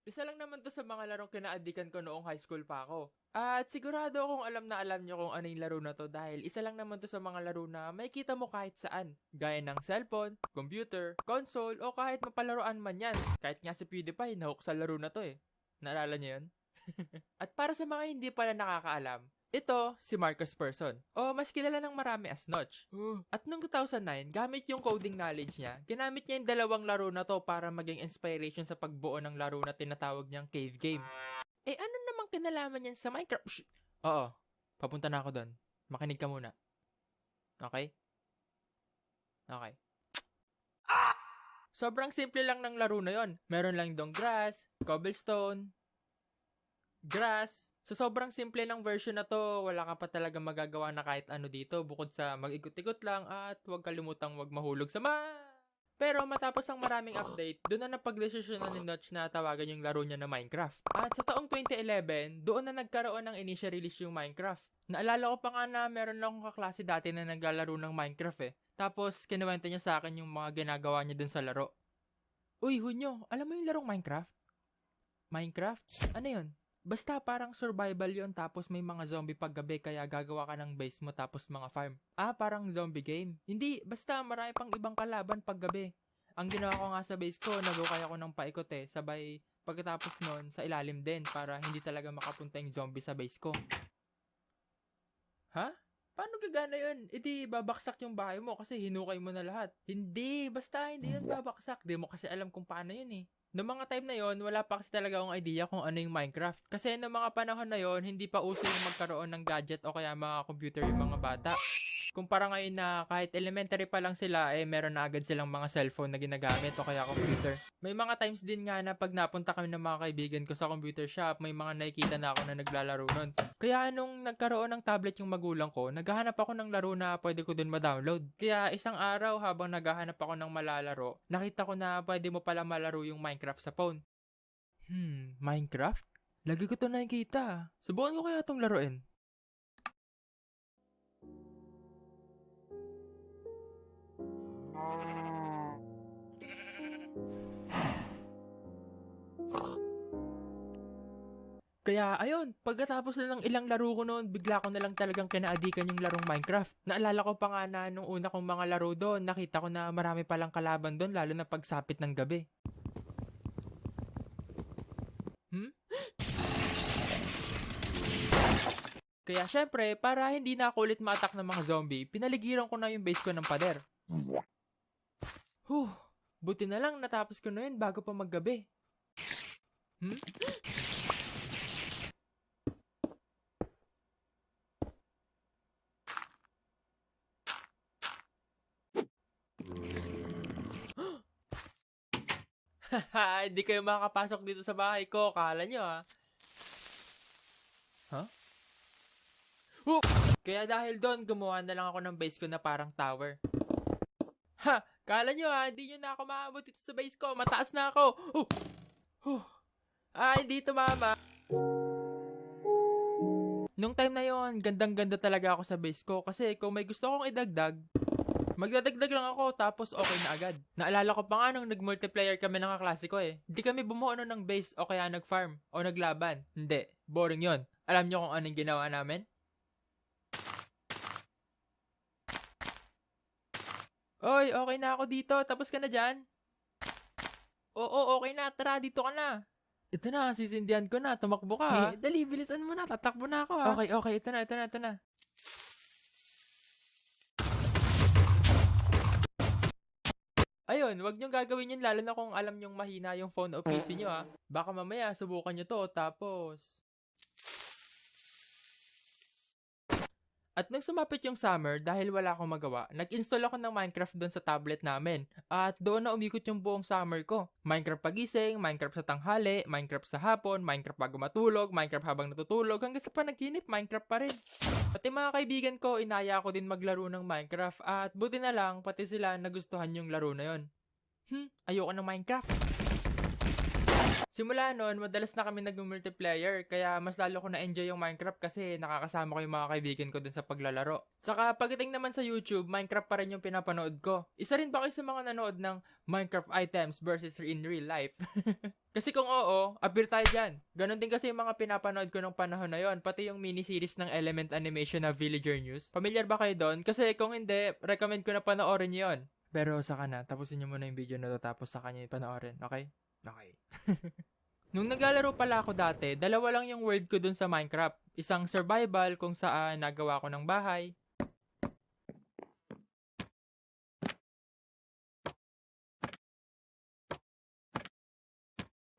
Isa lang naman to sa mga larong kinaadikan ko noong high school pa ako. At sigurado akong alam na alam nyo kung ano yung laro na to dahil isa lang naman to sa mga laro na may kita mo kahit saan. Gaya ng cellphone, computer, console, o kahit mapalaroan man yan. Kahit nga si PewDiePie, nahook sa laro na to eh. Naalala nyo yun? At para sa mga hindi pala nakakaalam, ito si Marcus Persson, o mas kilala ng marami as Notch. At noong 2009, gamit yung coding knowledge niya, ginamit niya yung dalawang laro na to para maging inspiration sa pagbuo ng laro na tinatawag niyang cave game. Eh ano namang kinalaman niyan sa Minecraft? Oo, papunta na ako doon. Makinig ka muna. Okay? Okay. Sobrang simple lang ng laro na yon. Meron lang dong grass, cobblestone, grass. So sobrang simple ng version na to, wala ka pa talaga magagawa na kahit ano dito bukod sa mag-ikot-ikot lang at huwag kalimutang huwag mahulog sa Pero matapos ang maraming update, doon na napagdesisyonan ni Notch na tawagan yung laro niya na Minecraft. At sa taong 2011, doon na nagkaroon ng initial release yung Minecraft. Naalala ko pa nga na meron akong kaklase dati na naglalaro ng Minecraft eh. Tapos kinuwento niya sa akin yung mga ginagawa niya dun sa laro. Uy, Hunyo, alam mo yung larong Minecraft? Minecraft? Ano yun? Basta parang survival yon tapos may mga zombie paggabi kaya gagawa ka ng base mo tapos mga farm. Parang zombie game. Hindi, basta marami pang ibang kalaban paggabi. Ang ginawa ko nga sa base ko, nagukay ako ng paikot eh. Sabay pagkatapos nun, sa ilalim din para hindi talaga makapunta yung zombie sa base ko. Ha? Paano gagana yun? Di babaksak yung bahay mo kasi hinukay mo na lahat. Hindi, basta hindi yun babaksak. Di mo kasi alam kung paano yun eh. Noong mga time na yon, wala pa kasi talaga akong idea kung ano yung Minecraft. Kasi noong mga panahon na yon, hindi pa uso yung magkaroon ng gadget o kaya mga computer yung mga bata. Kumpara ngayon na kahit elementary pa lang sila, meron na agad silang mga cellphone na ginagamit o kaya computer. May mga times din nga na pag napunta kami ng mga kaibigan ko sa computer shop, may mga nakikita na ako na naglalaro nun. Kaya nung nagkaroon ng tablet yung magulang ko, naghahanap ako ng laro na pwede ko dun ma-download. Kaya isang araw habang naghahanap ako ng malalaro, nakita ko na pwede mo pala malaro yung Minecraft sa phone. Minecraft? Lagi ko to nakikita. Subukan ko kaya itong laruin. Kaya ayun, pagkatapos na ng ilang laro ko noon, bigla ko na lang talagang kinaadikan yung larong Minecraft. Naalala ko pa nga na nung una kong mga laro doon, nakita ko na marami palang kalaban doon lalo na pagsapit ng gabi. Kaya syempre, para hindi na ako ulit ma-attack ng mga zombie, pinaligiran ko na yung base ko ng pader. Buti na lang natapos ko na yun bago pa maggabi. Hindi kayo makakapasok dito sa bahay ko. Kala nyo ha? Kaya dahil doon, gumawa na lang ako ng base ko na parang tower. Kala nyo ha? Hindi nyo na ako maabot dito sa base ko. Mataas na ako. Hindi tumama. Nung time na yon, gandang-ganda talaga ako sa base ko. Kasi kung may gusto akong idagdag, magdadagdag lang ako tapos okay na agad. Naalala ko pa nga nung nag-multiplayer kami ng kaklase ko eh. Hindi kami bumuo ng base o kaya nag-farm o naglaban. Hindi. Boring yon. Alam nyo kung anong ginawa namin? Oy, okay na ako dito. Tapos ka na dyan? Oo, okay na. Tara, dito ka na. Ito na, sisindihan ko na. Tumakbo ka ha. Dali, bilisan mo na. Tatakbo na ako ha. Okay. Ito na. Ayun, wag niyong gagawin yun lalo na kung alam niyong mahina yung phone o PC niyo ha. Baka mamaya subukan niyo to tapos... At nung sumapit yung summer, dahil wala akong magawa, nag-install ako ng Minecraft doon sa tablet namin. At doon na umikot yung buong summer ko. Minecraft pagising, Minecraft sa tanghali, Minecraft sa hapon, Minecraft bago matulog, Minecraft habang natutulog, hanggang sa panaginip, Minecraft pa rin. Pati mga kaibigan ko, inaya ako din maglaro ng Minecraft at buti na lang, pati sila nagustuhan yung laro na yon. Ayoko ng Minecraft. Simula noon, madalas na kami nag-multiplayer, kaya mas lalo ko na-enjoy yung Minecraft kasi nakakasama ko yung mga kaibigan ko dun sa paglalaro. Saka pagdating naman sa YouTube, Minecraft pa rin yung pinapanood ko. Isa rin ba kayo sa mga nanood ng Minecraft items versus in real life? Kasi kung oo, appear tayo dyan. Ganon din kasi yung mga pinapanood ko nung panahon na yon, pati yung mini-series ng Element Animation na Villager News. Familiar ba kayo doon? Kasi kung hindi, recommend ko na panoorin nyo yun. Pero saka na, tapusin nyo muna yung video na to tapos saka nyo yung panoorin, okay? Okay. Nung naglalaro pala ako dati, dalawa lang yung world ko dun sa Minecraft. Isang survival kung saan nagawa ko ng bahay.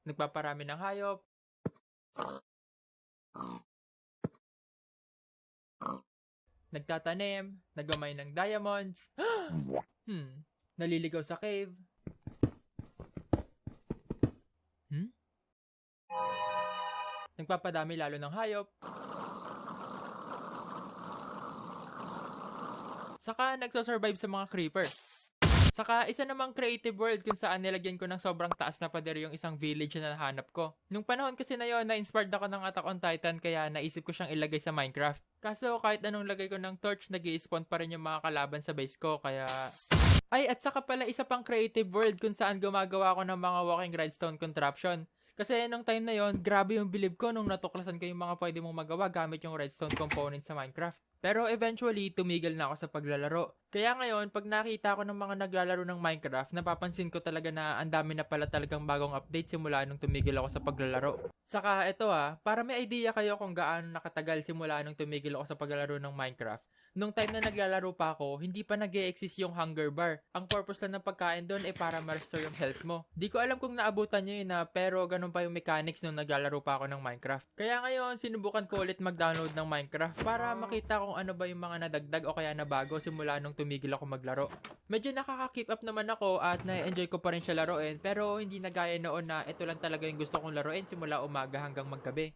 Nagpaparami ng hayop. Nagtatanim, nagamay ng diamonds. Naliligaw sa cave. Nagpapadami lalo ng hayop. Saka nagsosurvive sa mga creeper. Saka isa namang creative world kung saan nilagyan ko ng sobrang taas na pader yung isang village na nahanap ko. Nung panahon kasi na yon, na-inspired ako ng Attack on Titan kaya naisip ko siyang ilagay sa Minecraft. Kaso kahit anong lagay ko ng torch, nag-i-spawn pa rin yung mga kalaban sa base ko kaya... Ay, at saka pala isa pang creative world kung saan gumagawa ko ng mga walking redstone contraption. Kasi nung time na yon, grabe yung bilib ko nung natuklasan ko yung mga pwede mong magawa gamit yung redstone component sa Minecraft. Pero eventually, tumigil na ako sa paglalaro. Kaya ngayon, pag nakita ko ng mga naglalaro ng Minecraft, napapansin ko talaga na ang dami na pala talagang bagong update simula nung tumigil ako sa paglalaro. Saka ito para may idea kayo kung gaano nakatagal simula nung tumigil ako sa paglalaro ng Minecraft. Nung time na naglalaro pa ako, hindi pa nag-e-exist yung hunger bar. Ang purpose lang ng pagkain doon ay para ma-restore yung health mo. Di ko alam kung naabutan nyo yun pero ganun pa yung mechanics nung naglalaro pa ako ng Minecraft. Kaya ngayon, sinubukan ko ulit mag-download ng Minecraft para makita kung ano ba yung mga nadagdag o kaya nabago simula nung tumigil ako maglaro. Medyo nakaka-keep up naman ako at na-enjoy ko pa rin siya laruin pero hindi na gaya noon na ito lang talaga yung gusto kong laruin simula umaga hanggang maggabi.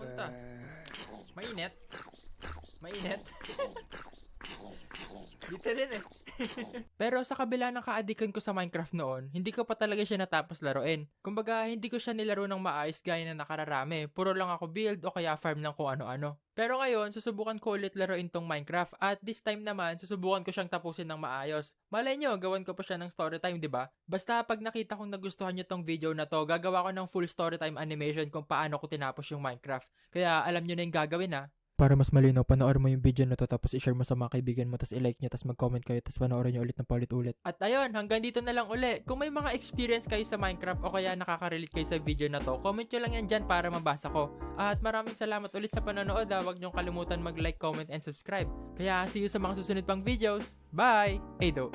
Punta. Mainit. Mainit. Dito rin Pero sa kabila ng kaadikan ko sa Minecraft noon, hindi ko pa talaga siya natapos laruin. Kumbaga, hindi ko siya nilaro ng maayos gaya na nakararami. Puro lang ako build o kaya farm ng kung ano-ano. Pero ngayon, susubukan ko ulit laruin tong Minecraft at this time naman, susubukan ko siyang tapusin ng maayos. Malay nyo, gawan ko pa siya ng story time, di ba? Basta pag nakita kong nagustuhan nyo tong video na to, gagawa ko ng full story time animation kung paano ko tinapos yung Minecraft. Kaya alam nyo na yung gagawin Para mas malinaw, panoorin mo yung video na to tapos i-share mo sa mga kaibigan mo tapos i-like nyo tapos mag-comment kayo tapos panoorin nyo ulit ng paulit-ulit. At ayun, hanggang dito na lang uli. Kung may mga experience kayo sa Minecraft o kaya nakaka-relate kayo sa video na to, comment nyo lang yan dyan para mabasa ko. At maraming salamat ulit sa panonood Huwag nyo kalimutan mag-like, comment, and subscribe. Kaya see you sa mga susunod pang videos. Bye! Ado,